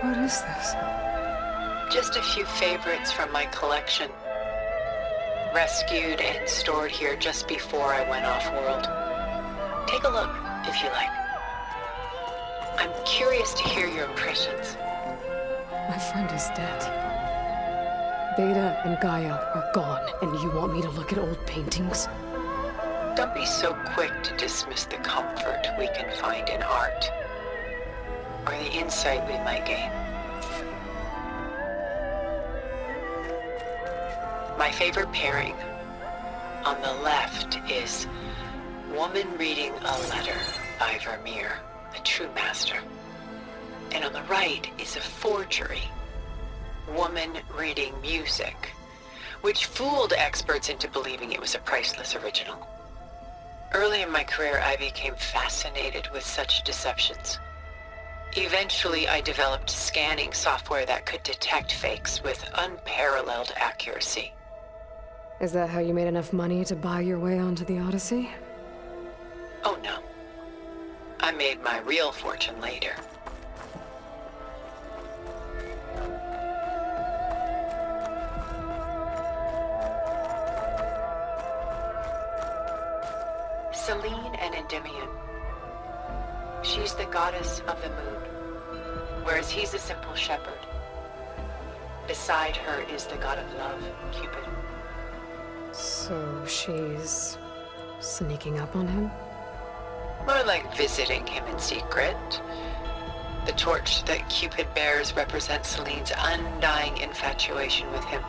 What is this? Just a few favorites from my collection. Rescued and stored here just before I went off-world. Take a look, if you like. I'm curious to hear your impressions. My friend is dead. Beta and Gaia are gone, and you want me to look at old paintings? Don't be so quick to dismiss the comfort we can find in art, or the insight we might gain. My favorite pairing on the left is Woman Reading a Letter by Vermeer, a true master. And on the right is a forgery, Woman Reading Music, which fooled experts into believing it was a priceless original. Early in my career, I became fascinated with such deceptions. Eventually, I developed scanning software that could detect fakes with unparalleled accuracy. Is that how you made enough money to buy your way onto the Odyssey? Oh no. I made my real fortune later. Selene and Endymion. She's the goddess of the moon, whereas he's a simple shepherd. Beside her is the god of love, Cupid. So she's sneaking up on him? More like visiting him in secret. The torch that Cupid bears represents Selene's undying infatuation with him.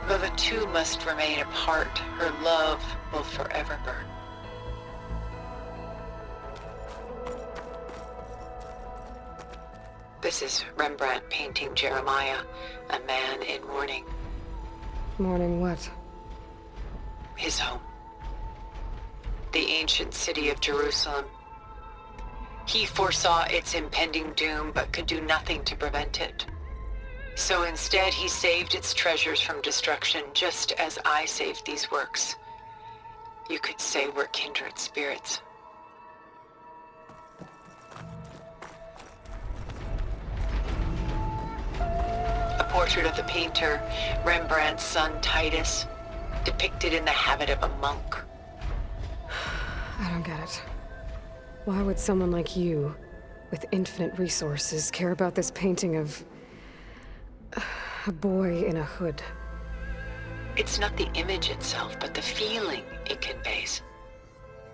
Though the two must remain apart, her love will forever burn. This is Rembrandt painting Jeremiah, a man in mourning. Mourning what? His home. The ancient city of Jerusalem. He foresaw its impending doom, but could do nothing to prevent it. So instead, he saved its treasures from destruction, just as I saved these works. You could say we're kindred spirits. A portrait of the painter, Rembrandt's son Titus, depicted in the habit of a monk. I don't get it. Why would someone like you, with infinite resources, care about this painting of a boy in a hood? It's not the image itself, but the feeling it conveys.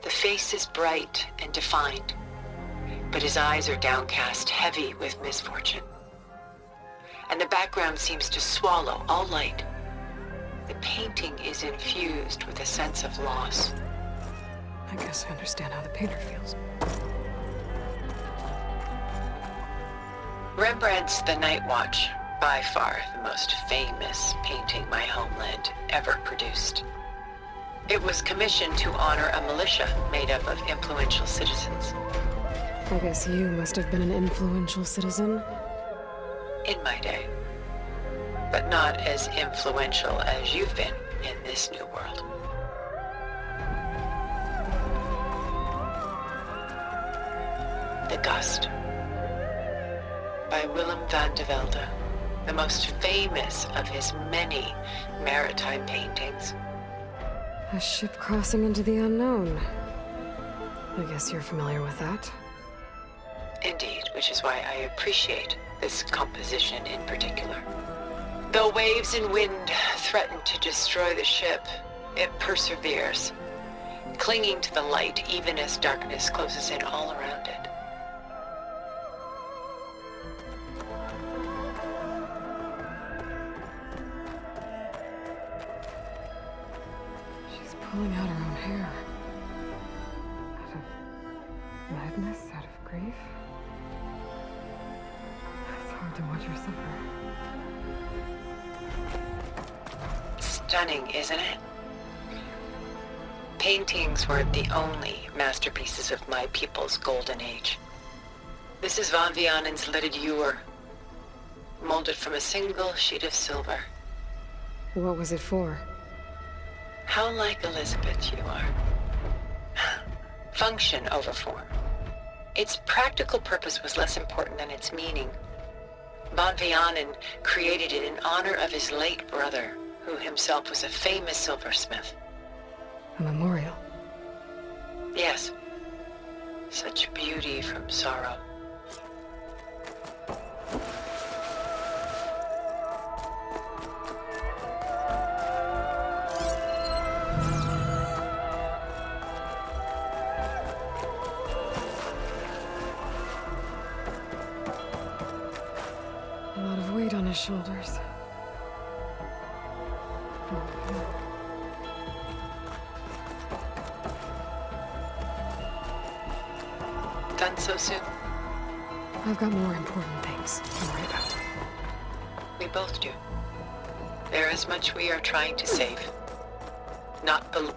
The face is bright and defined, but his eyes are downcast, heavy with misfortune. And the background seems to swallow all light. The painting is infused with a sense of loss. I guess I understand how the painter feels. Rembrandt's The Night Watch, by far the most famous painting my homeland ever produced. It was commissioned to honor a militia made up of influential citizens. I guess you must have been an influential citizen. In my day. But not as influential as you've been in this new world. The Gust, by Willem van de Velde, the most famous of his many maritime paintings. A ship crossing into the unknown. I guess you're familiar with that. Indeed, which is why I appreciate this composition in particular. Though waves and wind threaten to destroy the ship, it perseveres, clinging to the light even as darkness closes in all around it. She's pulling out her own hair. Out of madness, out of grief. It's hard to watch her suffer. Stunning, isn't it? Paintings weren't the only masterpieces of my people's golden age. This is Van Vianen's Lidded Ewer, molded from a single sheet of silver. What was it for? How like Elizabeth you are. Function over form. Its practical purpose was less important than its meaning. Von Vianen created it in honor of his late brother, who himself was a famous silversmith. A memorial. Yes. Such beauty from sorrow. A lot of weight on his shoulders. Done so soon? I've got more important things to worry about. We both do. There is much we are trying to save. Not the...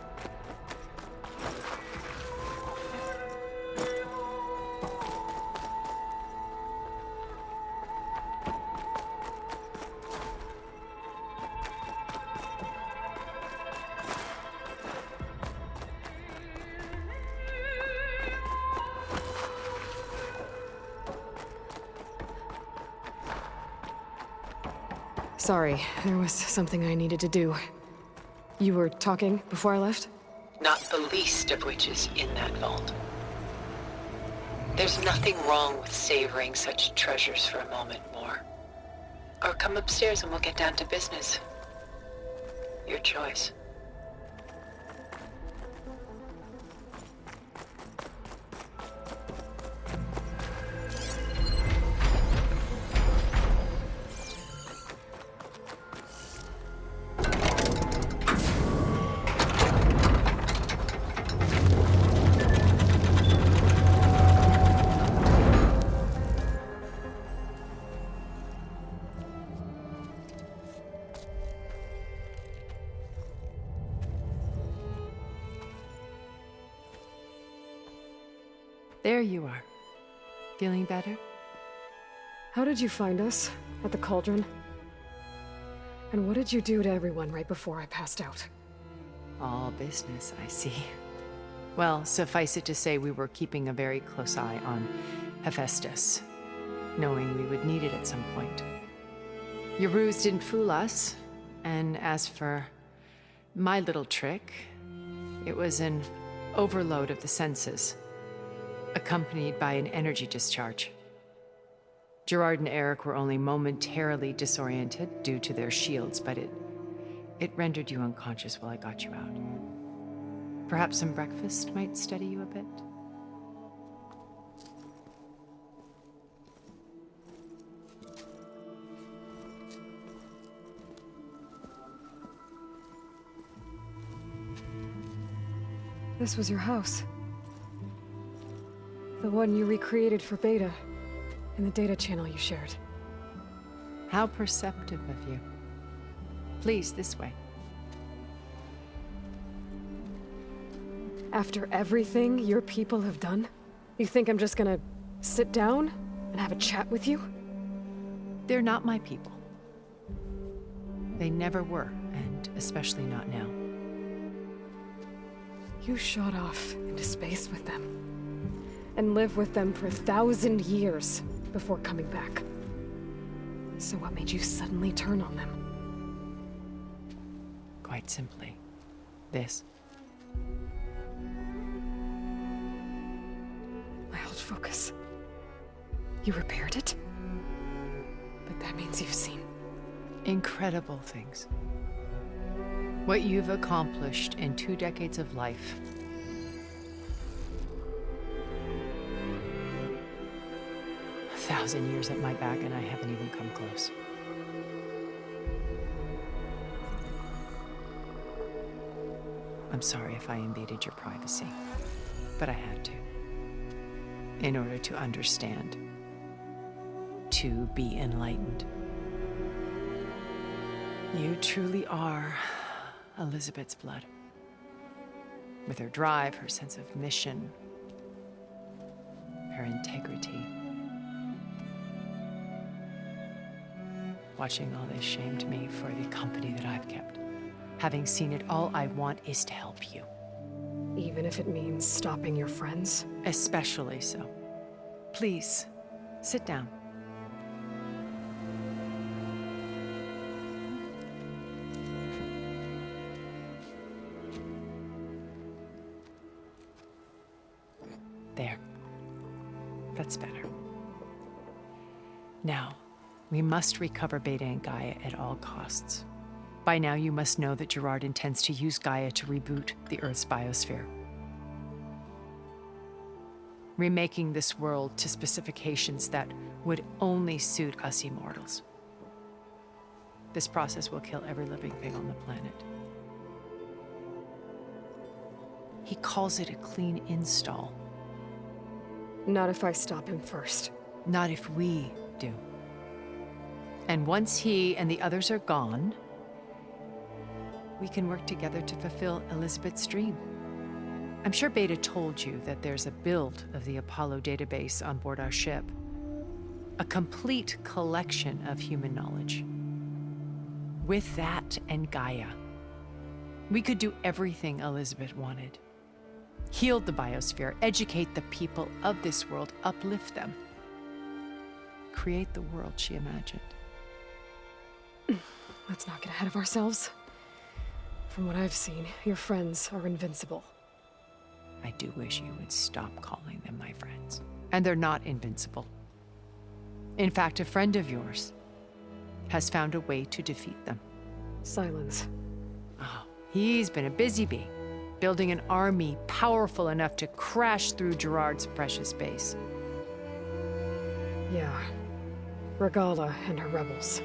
Sorry, there was something I needed to do. You were talking before I left? Not the least of which is in that vault. There's nothing wrong with savoring such treasures for a moment more. Or come upstairs and we'll get down to business. Your choice. There you are. Feeling better? How did you find us? At the cauldron? And what did you do to everyone right before I passed out? All business, I see. Well, suffice it to say we were keeping a very close eye on Hephaestus, knowing we would need it at some point. Your ruse didn't fool us, and as for my little trick, it was an overload of the senses, accompanied by an energy discharge. Gerard and Eric were only momentarily disoriented due to their shields, but it rendered you unconscious while I got you out. Perhaps some breakfast might steady you a bit? This was your house. The one you recreated for Beta, in the data channel you shared. How perceptive of you. Please, this way. After everything your people have done, you think I'm just gonna sit down and have a chat with you? They're not my people. They never were, and especially not now. You shot off into space with them, and lived with them for 1,000 years before coming back. So what made you suddenly turn on them? Quite simply, this. My old focus. You repaired it? But that means you've seen Incredible things. What you've accomplished in 2 decades of life. A 1,000 years at my back and I haven't even come close. I'm sorry if I invaded your privacy, but I had to. In order to understand. To be enlightened. You truly are Elizabeth's blood. With her drive, her sense of mission, her integrity. Watching all this shamed me for the company that I've kept. Having seen it, all I want is to help you. even if it means stopping your friends? Especially so. Please, sit down. There. That's better. Now, we must recover Beta and Gaia at all costs. By now, you must know that Gerard intends to use Gaia to reboot the Earth's biosphere, remaking this world to specifications that would only suit us immortals. This process will kill every living thing on the planet. He calls it a clean install. Not if I stop him first. Not if we do. And once he and the others are gone, we can work together to fulfill Elizabeth's dream. I'm sure Beta told you that there's a build of the Apollo database on board our ship. A complete collection of human knowledge. With that and Gaia, we could do everything Elizabeth wanted. Heal the biosphere, educate the people of this world, uplift them. Create the world she imagined. Let's not get ahead of ourselves. From what I've seen, your friends are invincible. I do wish you would stop calling them my friends. And they're not invincible. In fact, a friend of yours has found a way to defeat them. Silence. Oh, he's been a busy bee, building an army powerful enough to crash through Gerard's precious base. Yeah. Regala and her rebels.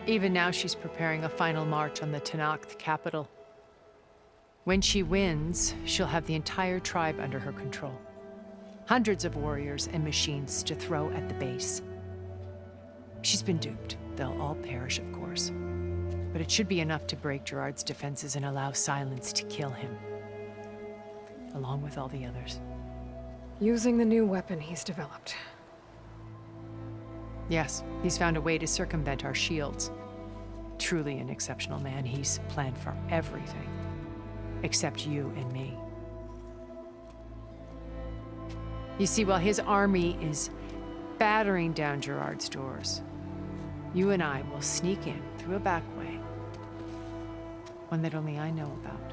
Even now, she's preparing a final march on the Tenakth capital. When she wins, she'll have the entire tribe under her control. Hundreds of warriors and machines to throw at the base. She's been duped. They'll all perish, of course. But it should be enough to break Gerard's defenses and allow Silence to kill him. Along with all the others. Using the new weapon he's developed. Yes, he's found a way to circumvent our shields. Truly an exceptional man. He's planned for everything. Except you and me. You see, while his army is battering down Gerard's doors, you and I will sneak in through a back way. One that only I know about.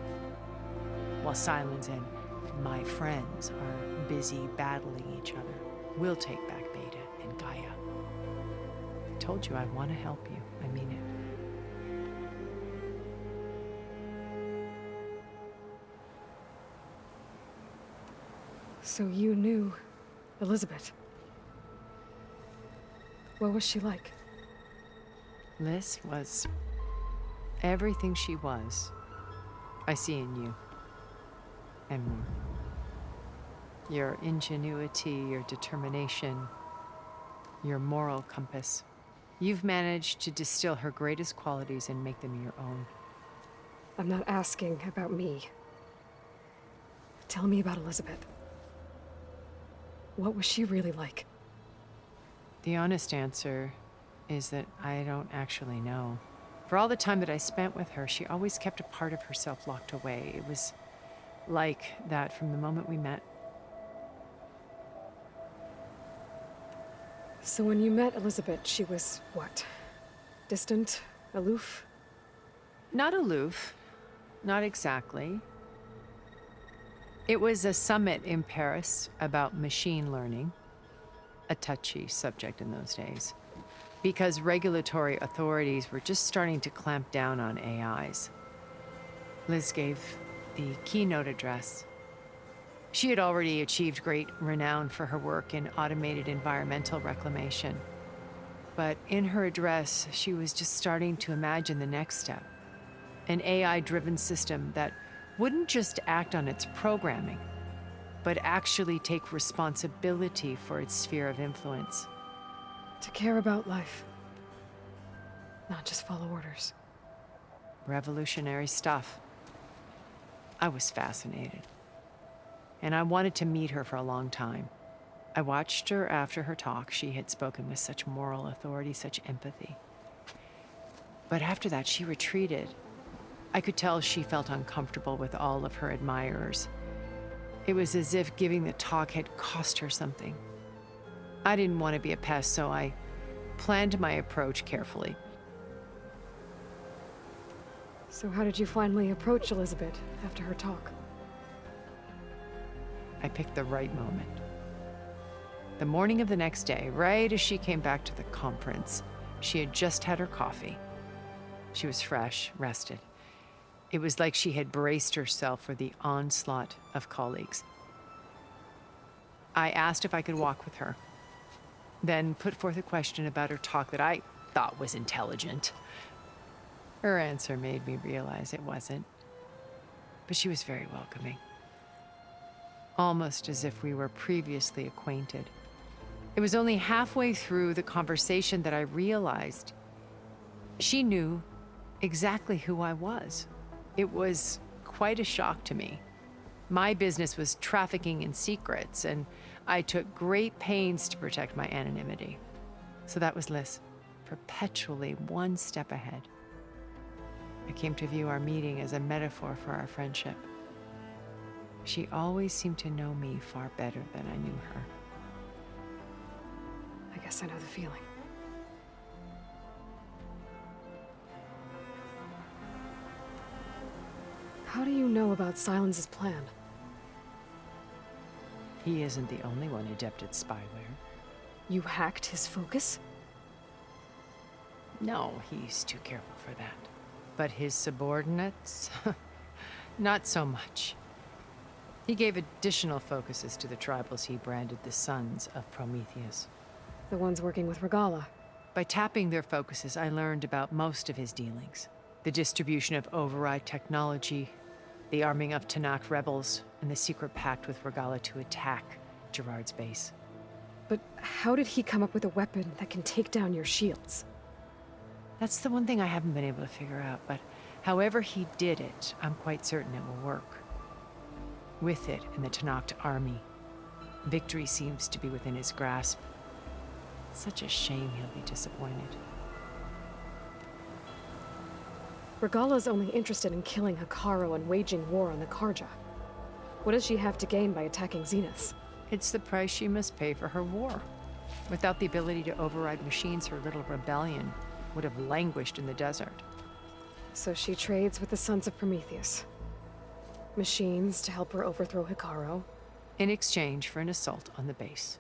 While Silence and my friends are busy battling each other, we'll take back Beta and Gaia. I told you I want to help you. I mean it. So you knew Elizabeth. What was she like? Liz was everything she was. I see in you. And more. Your ingenuity, your determination, your moral compass. You've managed to distill her greatest qualities and make them your own. I'm not asking about me. Tell me about Elizabeth. What was she really like? The honest answer is that I don't actually know. For all the time that I spent with her, she always kept a part of herself locked away. It was like that from the moment we met. So when you met Elizabeth, she was what? Distant? Aloof? Not aloof. Not exactly. It was a summit in Paris about machine learning, a touchy subject in those days, because regulatory authorities were just starting to clamp down on AIs. Liz gave the keynote address. She had already achieved great renown for her work in automated environmental reclamation. But in her address, she was just starting to imagine the next step, an AI-driven system that wouldn't just act on its programming, but actually take responsibility for its sphere of influence. To care about life. Not just follow orders. Revolutionary stuff. I was fascinated. And I wanted to meet her for a long time. I watched her after her talk. She had spoken with such moral authority, such empathy. But after that, she retreated. I could tell she felt uncomfortable with all of her admirers. It was as if giving the talk had cost her something. I didn't want to be a pest, so I planned my approach carefully. So how did you finally approach Elizabeth after her talk? I picked the right moment. The morning of the next day, right as she came back to the conference, she had just had her coffee. She was fresh, rested. It was like she had braced herself for the onslaught of colleagues. I asked if I could walk with her, then put forth a question about her talk that I thought was intelligent. Her answer made me realize it wasn't, but she was very welcoming, almost as if we were previously acquainted. It was only halfway through the conversation that I realized she knew exactly who I was. It was quite a shock to me. My business was trafficking in secrets, and I took great pains to protect my anonymity. So that was Liz, perpetually one step ahead. I came to view our meeting as a metaphor for our friendship. She always seemed to know me far better than I knew her. I guess I know the feeling. How do you know about Silence's plan? He isn't the only one adept at spyware. You hacked his focus? No, he's too careful for that. But his subordinates? Not so much. He gave additional focuses to the tribals he branded the Sons of Prometheus. The ones working with Regala. By tapping their focuses, I learned about most of his dealings. The distribution of override technology, the arming of Tanakh rebels, and the secret pact with Regala to attack Gerard's base. But how did he come up with a weapon that can take down your shields? That's the one thing I haven't been able to figure out, but however he did it, I'm quite certain it will work. With it and the Tanakh army, victory seems to be within his grasp. Such a shame he'll be disappointed. Regala's only interested in killing Hekarro and waging war on the Karja. What does she have to gain by attacking Zeniths? It's the price she must pay for her war. Without the ability to override machines, her little rebellion would have languished in the desert. So she trades with the Sons of Prometheus. Machines to help her overthrow Hekarro. In exchange for an assault on the base.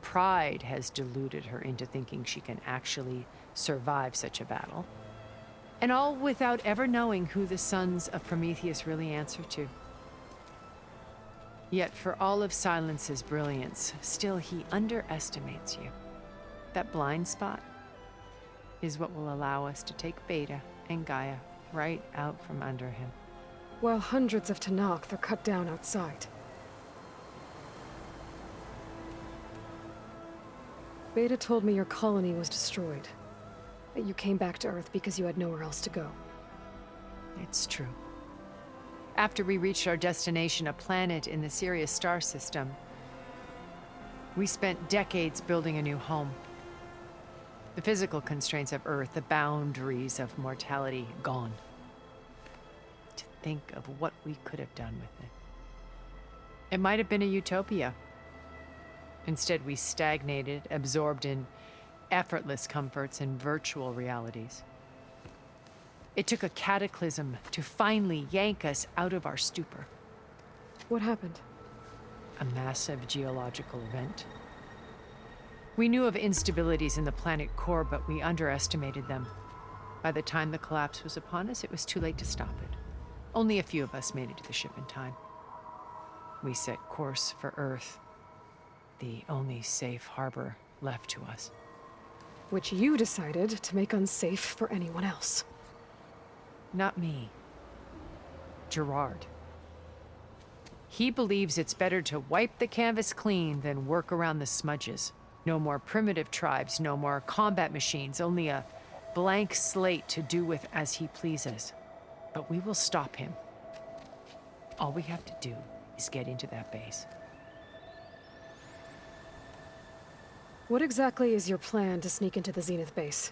Pride has deluded her into thinking she can actually survive such a battle. And all without ever knowing who the Sons of Prometheus really answer to. Yet for all of Silence's brilliance, still he underestimates you. That blind spot is what will allow us to take Beta and Gaia right out from under him. While hundreds of Tanakh are cut down outside. Beta told me your colony was destroyed. That you came back to Earth because you had nowhere else to go. It's true. After we reached our destination, a planet in the Sirius star system, we spent decades building a new home. The physical constraints of Earth, the boundaries of mortality, gone. To think of what we could have done with it. It might have been a utopia. Instead, we stagnated, absorbed in effortless comforts and virtual realities. It took a cataclysm to finally yank us out of our stupor. What happened? A massive geological event. We knew of instabilities in the planet core, but we underestimated them. By the time the collapse was upon us, it was too late to stop it. Only a few of us made it to the ship in time. We set course for Earth, the only safe harbor left to us. Which you decided to make unsafe for anyone else. Not me. Gerard. He believes it's better to wipe the canvas clean than work around the smudges. No more primitive tribes, no more combat machines, only a blank slate to do with as he pleases. But we will stop him. All we have to do is get into that base. What exactly is your plan to sneak into the Zenith base?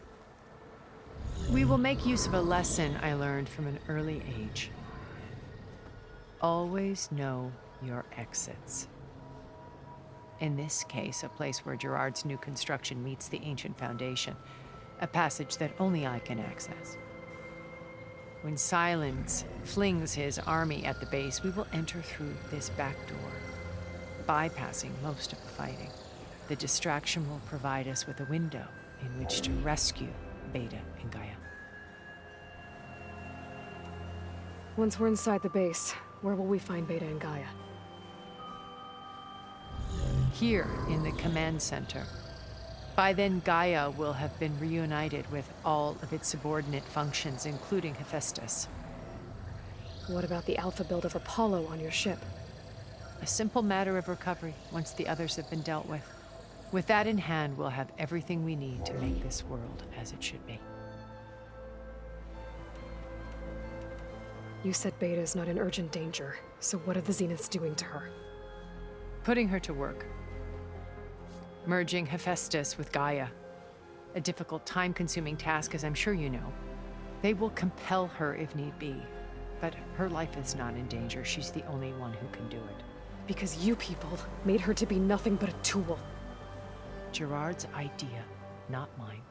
We will make use of a lesson I learned from an early age. Always know your exits. In this case, a place where Gerard's new construction meets the ancient foundation, a passage that only I can access. When Silence flings his army at the base, we will enter through this back door. bypassing most of the fighting. The distraction will provide us with a window in which to rescue Beta and Gaia. Once we're inside the base, where will we find Beta and Gaia? Here in the command center. By then, Gaia will have been reunited with all of its subordinate functions, including Hephaestus. What about the alpha build of Apollo on your ship? A simple matter of recovery once the others have been dealt with. With that in hand, we'll have everything we need to make this world as it should be. You said Beta is not in urgent danger, so what are the Zeniths doing to her? Putting her to work. Merging Hephaestus with Gaia. A difficult, time-consuming task, as I'm sure you know. They will compel her if need be. But her life is not in danger. She's the only one who can do it. Because you people made her to be nothing but a tool. Gerard's idea, not mine.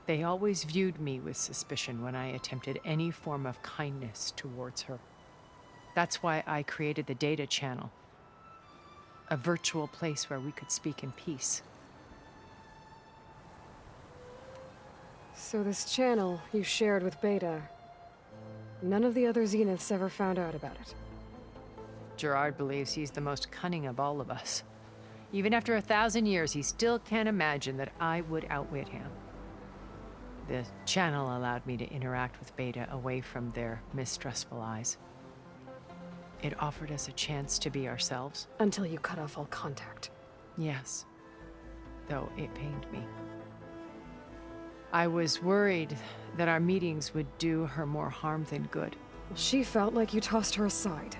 They always viewed me with suspicion when I attempted any form of kindness towards her. That's why I created the data channel. A virtual place where we could speak in peace. So this channel you shared with Beta, none of the other Zeniths ever found out about it. Gerard believes he's the most cunning of all of us. Even after 1,000 years, he still can't imagine that I would outwit him. The channel allowed me to interact with Beta away from their mistrustful eyes. It offered us a chance to be ourselves. Until you cut off all contact. Yes, though it pained me. I was worried that our meetings would do her more harm than good. She felt like you tossed her aside.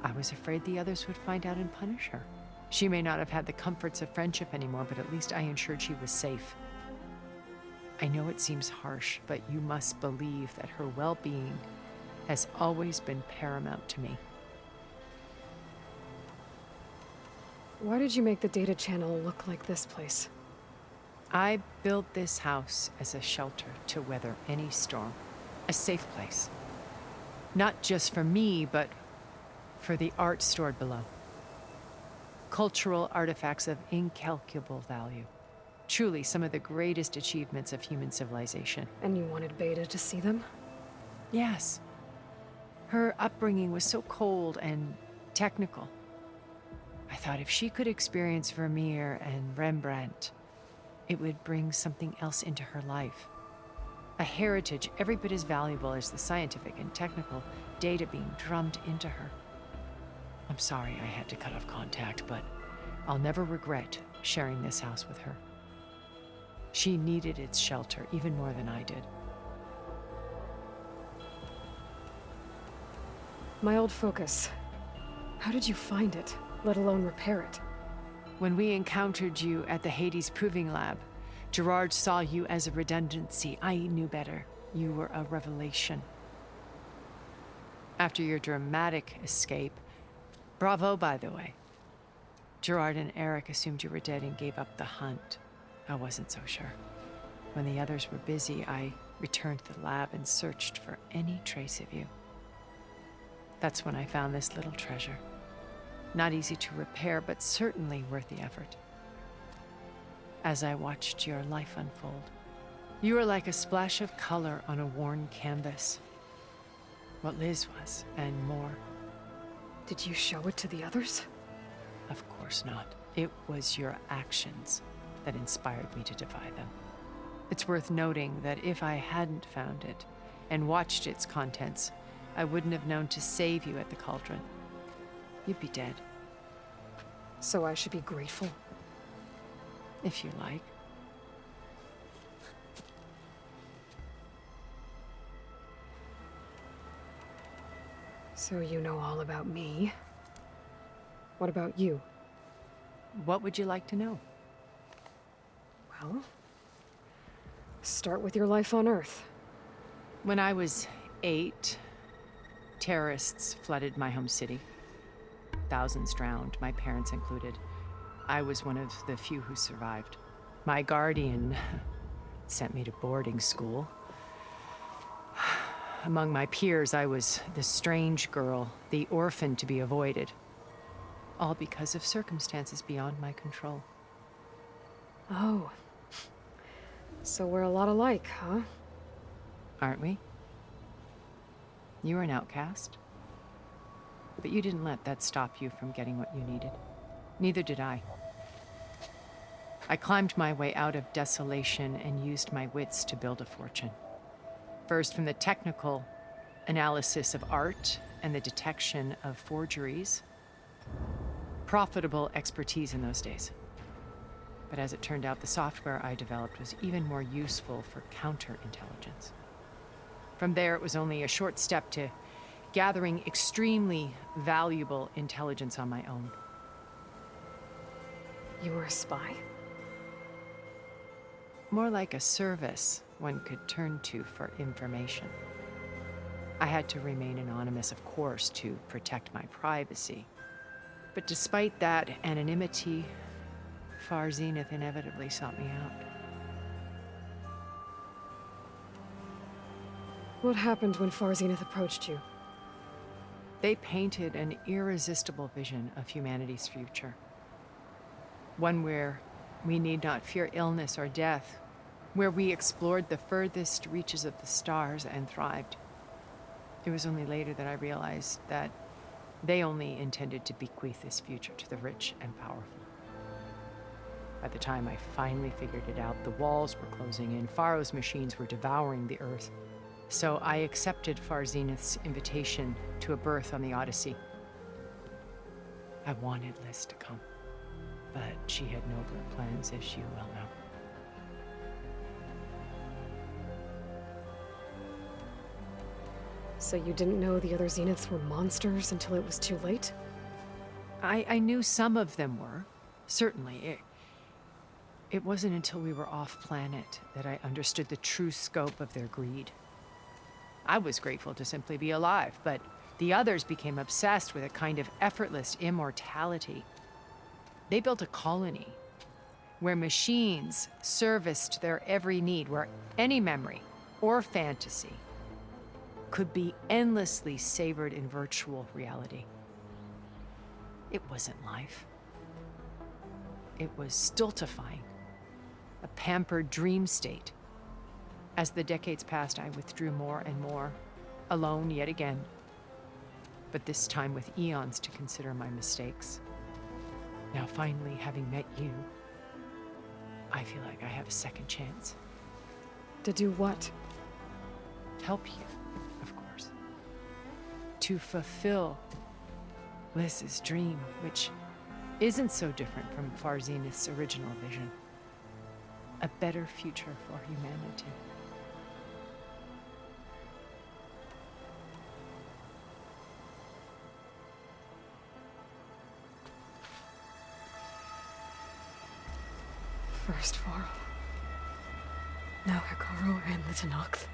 I was afraid the others would find out and punish her. She may not have had the comforts of friendship anymore, but at least I ensured she was safe. I know it seems harsh, but you must believe that her well-being has always been paramount to me. Why did you make the data channel look like this place? I built this house as a shelter to weather any storm. A safe place. Not just for me, but for the art stored below. Cultural artifacts of incalculable value. Truly some of the greatest achievements of human civilization. And you wanted Beta to see them? Yes. Her upbringing was so cold and technical. I thought if she could experience Vermeer and Rembrandt, it would bring something else into her life. A heritage every bit as valuable as the scientific and technical data being drummed into her. I'm sorry I had to cut off contact, but I'll never regret sharing this house with her. She needed its shelter even more than I did. My old focus. How did you find it, let alone repair it? When we encountered you at the Hades Proving Lab, Gerard saw you as a redundancy. I knew better. You were a revelation. After your dramatic escape, bravo, by the way. Gerard and Eric assumed you were dead and gave up the hunt. I wasn't so sure. When the others were busy, I returned to the lab and searched for any trace of you. That's when I found this little treasure. Not easy to repair, but certainly worth the effort. As I watched your life unfold, you were like a splash of color on a worn canvas. What Liz was, and more. Did you show it to the others? Of course not. It was your actions that inspired me to defy them. It's worth noting that if I hadn't found it and watched its contents, I wouldn't have known to save you at the cauldron. You'd be dead. So I should be grateful? If you like. So you know all about me. What about you? What would you like to know? Well, start with your life on Earth. When I was 8, terrorists flooded my home city. Thousands drowned, my parents included. I was one of the few who survived. My guardian sent me to boarding school. Among my peers, I was the strange girl, the orphan to be avoided. all because of circumstances beyond my control. Oh. So we're a lot alike, huh? Aren't we? You were an outcast. But you didn't let that stop you from getting what you needed. Neither did I. I climbed my way out of desolation and used my wits to build a fortune. First, from the technical analysis of art and the detection of forgeries. Profitable expertise in those days. But as it turned out, the software I developed was even more useful for counterintelligence. From there, it was only a short step to gathering extremely valuable intelligence on my own. You were a spy? More like a service one could turn to for information. I had to remain anonymous, of course, to protect my privacy. But despite that anonymity, Far Zenith inevitably sought me out. What happened when Far Zenith approached you? They painted an irresistible vision of humanity's future. One where we need not fear illness or death, where we explored the furthest reaches of the stars and thrived. It was only later that I realized that they only intended to bequeath this future to the rich and powerful. By the time I finally figured it out, the walls were closing in, Pharaoh's machines were devouring the Earth. So I accepted Far Zenith's invitation to a berth on the Odyssey. I wanted Liz to come, but she had nobler plans, as you well know. So you didn't know the other Zeniths were monsters until it was too late? I knew some of them were, certainly. It wasn't until we were off-planet that I understood the true scope of their greed. I was grateful to simply be alive, but the others became obsessed with a kind of effortless immortality. They built a colony where machines serviced their every need, where any memory or fantasy could be endlessly savored in virtual reality. It wasn't life. It was stultifying, a pampered dream state. As the decades passed, I withdrew more and more, alone yet again, but this time with eons to consider my mistakes. Now finally, having met you, I feel like I have a second chance. To do what? Help you, of course. To fulfill Liz's dream, which isn't so different from Far Zenith's original vision. A better future for humanity. First Varl. Now Hikaru and the Tenakth.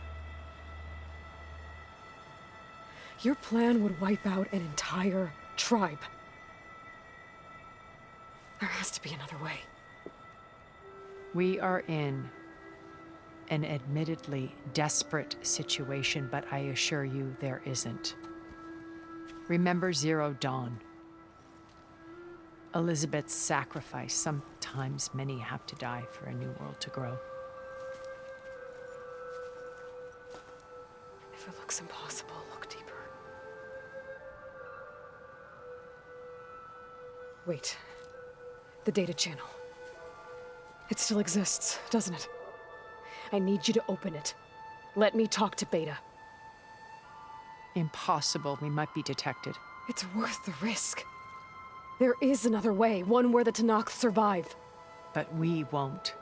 Your plan would wipe out an entire tribe. There has to be another way. We are in an admittedly desperate situation, but I assure you there isn't. Remember Zero Dawn. Elizabeth's sacrifice. Sometimes many have to die for a new world to grow. If it looks impossible, look deeper. Wait. The data channel. It still exists, doesn't it? I need you to open it. Let me talk to Beta. Impossible. We might be detected. It's worth the risk. There is another way, one where the Tenakth survive. But we won't.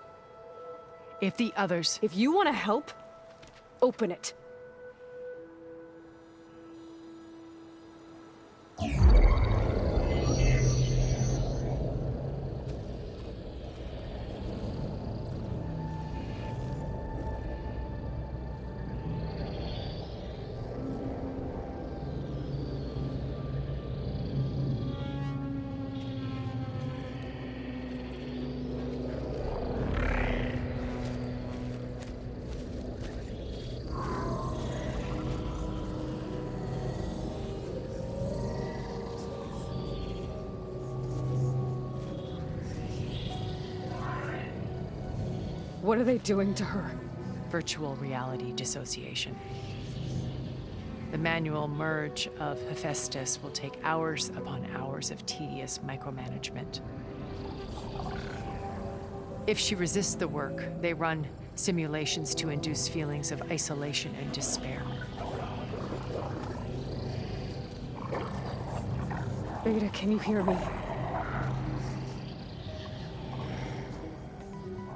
If the others... If you want to help, open it. What are they doing to her? Virtual reality dissociation. The manual merge of Hephaestus will take hours upon hours of tedious micromanagement. If she resists the work, they run simulations to induce feelings of isolation and despair. Beta, can you hear me?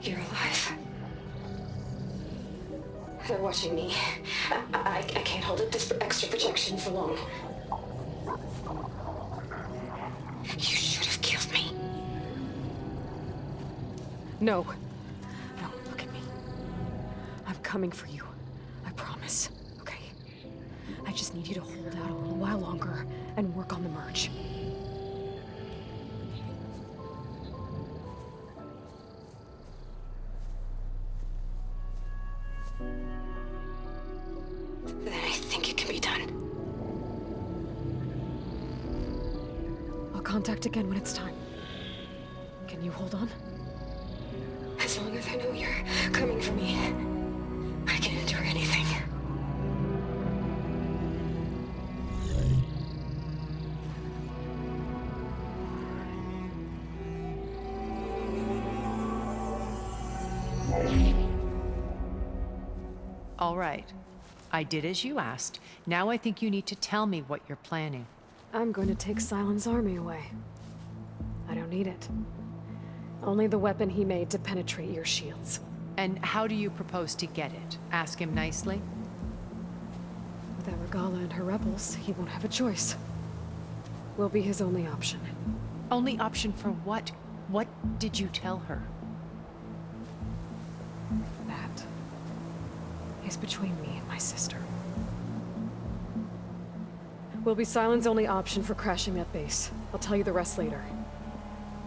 You're alive. They're watching me. I can't hold up this extra protection for long. You should have killed me. No. No, look at me. I'm coming for you. I promise, okay? I just need you to hold out a little while longer and work on the merge. Then I think it can be done. I'll contact again when it's time. Can you hold on? As long as I know you're coming for me, I can endure anything. All right. I did as you asked. Now I think you need to tell me what you're planning. I'm going to take Silent's army away. I don't need it. Only the weapon he made to penetrate your shields. And how do you propose to get it? Ask him nicely? Without Regala and her rebels, he won't have a choice. We'll be his only option. Only option for what? What did you tell her? That is between me and my sister. Will be Silent's only option for crashing that base. I'll tell you the rest later.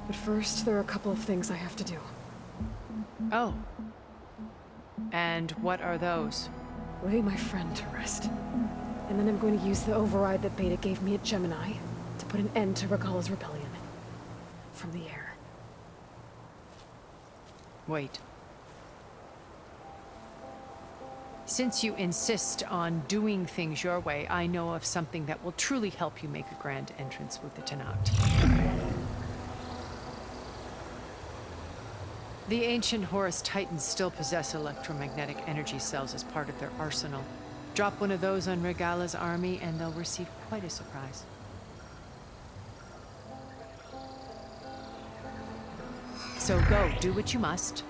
But first, there are a couple of things I have to do. Oh. And what are those? Lay my friend to rest. And then I'm going to use the override that Beta gave me at Gemini to put an end to Regala's rebellion. From the air. Wait. Since you insist on doing things your way, I know of something that will truly help you make a grand entrance with the Tenat. The ancient Horus Titans still possess electromagnetic energy cells as part of their arsenal. Drop one of those on Regala's army and they'll receive quite a surprise. So go, do what you must.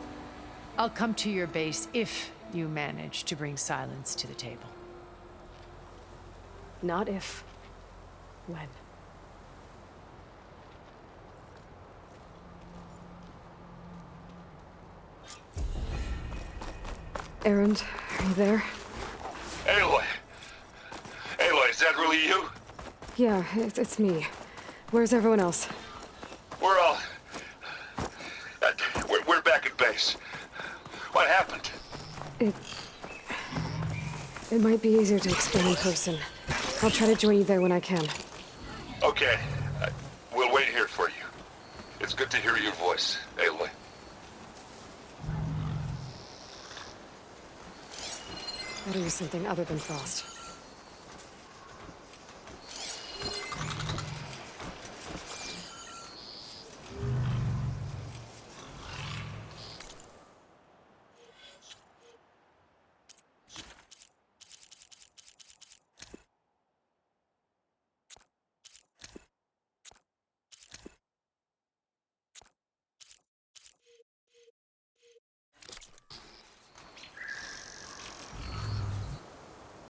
I'll come to your base if you manage to bring Silence to the table. Not if. When. Erend, are you there? Aloy! Aloy, is that really you? Yeah, it's me. Where's everyone else? We're all... we're back at base. What happened? It might be easier to explain in person. I'll try to join you there when I can. Okay. We'll wait here for you. It's good to hear your voice, Aloy. Gotta use something other than frost.